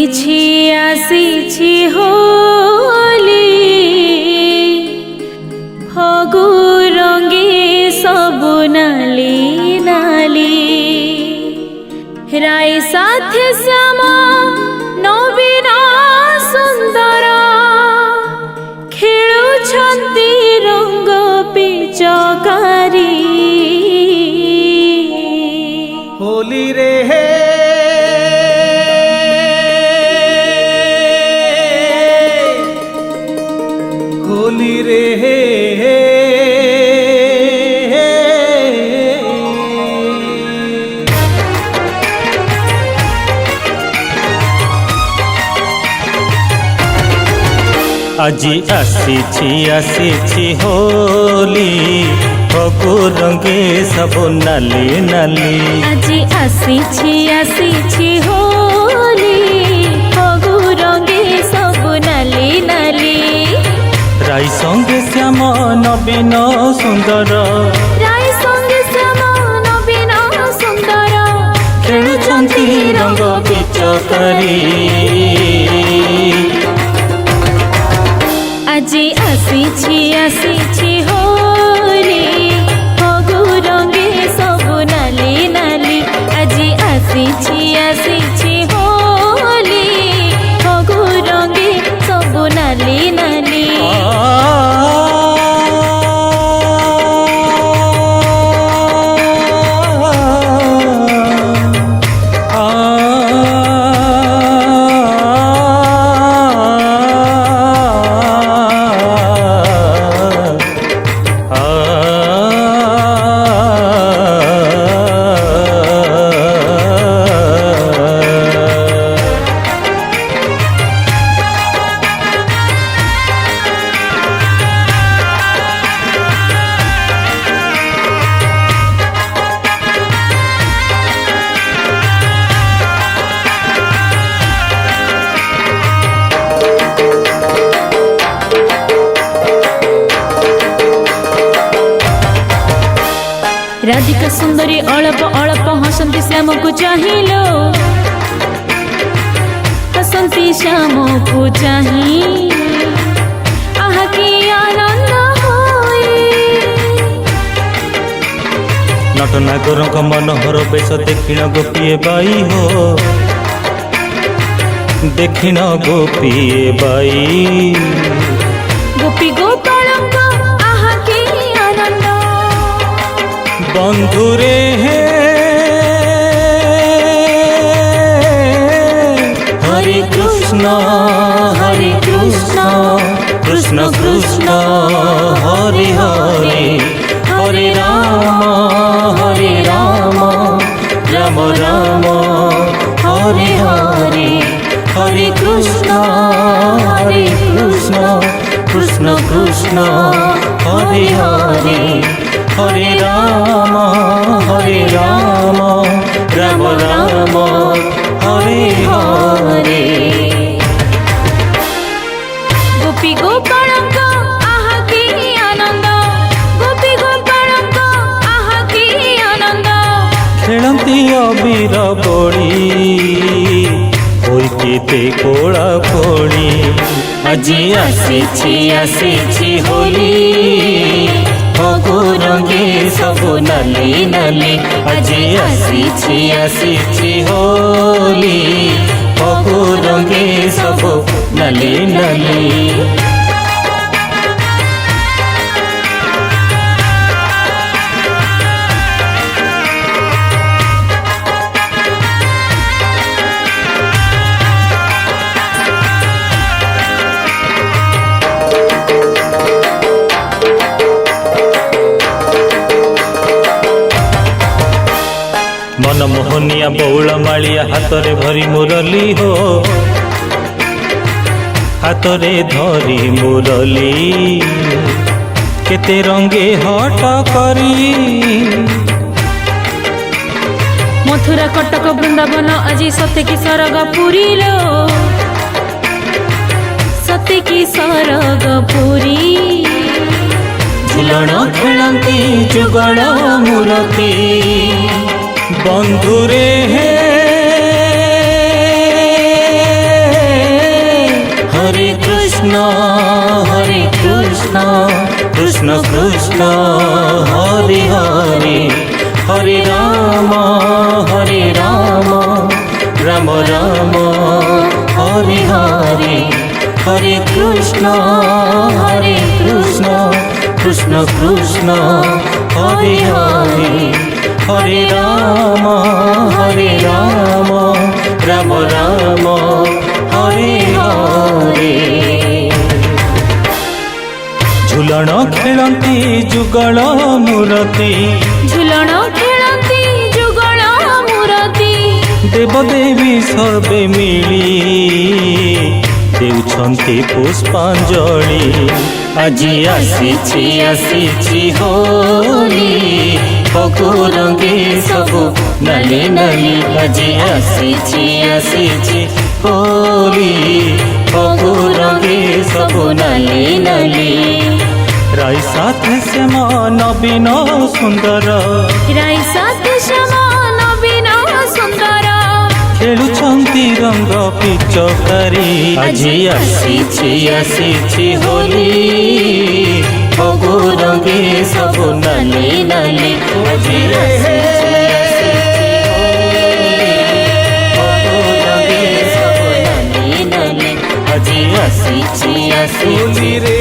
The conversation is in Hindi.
ଆସିଛି ହୋଲି ଫଗୁ ରଙ୍ଗେ ସବୁ ନାଲି ନାଲି ରାଇ ସାଥେ ଶ୍ୟାମ ନବୀନ ସୁନ୍ଦର ଖେଳୁଛନ୍ତି ରଙ୍ଗ ପିଚକାରୀ होली रे हे होली रे हे আজি ଆସିଛି ହୋଲି ଫଗୁ ରଙ୍ଗେ ସବୁ ନାଲି ନାଲି আজি ଆସିଛି ହୋଲି ଫଗୁ ରଙ୍ଗେ ସବୁ ନାଲି ନାଲି ରାଇ ସଙ୍ଗେ ଶ୍ୟାମ ନବୀନ ସୁନ୍ଦର ରାଇ ସଙ୍ଗେ ଶ୍ୟାମ ନବୀନ ସୁନ୍ଦର ଖେଳୁଛନ୍ତି ରଙ୍ଗ ପିଚକାରୀ আজি ଆସିଛି ହୋଲି ଫଗୁ ରଙ୍ଗେ ସବୁ ନାଲି ନାଲି আজি ଆସିଛି ହୋଲି ଫଗୁ ରଙ୍ଗେ ସବୁ ନାଲି ନାଲି राधिका सुंदरी अळप अळप हसंती श्याम को चाहिलो हसंती श्याम को चाही आहा की आनंद होए नटनागर मनोहर बेश देखिण गोपीए बाई हो देखिण गोपीए बाई गोपी गोपालंक आहा की आनंद बंधुरे हे हरे कृष्ण कृष्ण कृष्ण हरे हरे हरे राम राम राम हरे हरे हरे कृष्ण कृष्ण कृष्ण हरे हरे हरे राम राम राम हरे हरे गोपी गोपालंक आहा की आनंद गोपी गोपालंक आहा की आनंद खेलती अबीर बोली होइते कोला कोली আজি ଆସିଛି ହୋଲି ଫଗୁ ରଙ୍ଗେ ସବୁ ନାଲି ନାଲି আজি ଆସିଛି ହୋଲି ଫଗୁ ରଙ୍ଗେ ସବୁ ନାଲି ନାଲି मनमोहनिया बौल मालिया हाथ रे भरी मुरली हो हाथ रे धरी मुरली केते रंगे हट करी मथुरा कटक वृंदावन आज सत्य की सरग पुरीलो सत्य की सरग पुरी झुलण खेलती जुगल मूर्ति बंधुरे हे कृष्ण कृष्ण हरे हरे हरे राम राम राम हरे हरे हरे कृष्ण कृष्ण कृष्ण हरे हरे हरे राम राम राम हरे हरे झुलन खेलती जुगल मूर्ति ঝুলণ খেলନ୍ତି যুগଳ মূরতি देवदेवी सर्वे मिली देउछन्ति पुष्पांजलि আজি आसी होली फगु रंगे सबु नाली नाली আজি आसी होली फगु रंगे सबु नाली नाली राई साथ श्याम नवीन सुंदर রাই সাথে শ্যামা নবীন সুন্দর खेलुछन्ति रंग पिचकारी আজি आसी होली फगु रंगे सबु नाली नाली আজি आसी फगु रंगे सबु नाली नाली আজি आसी होली रे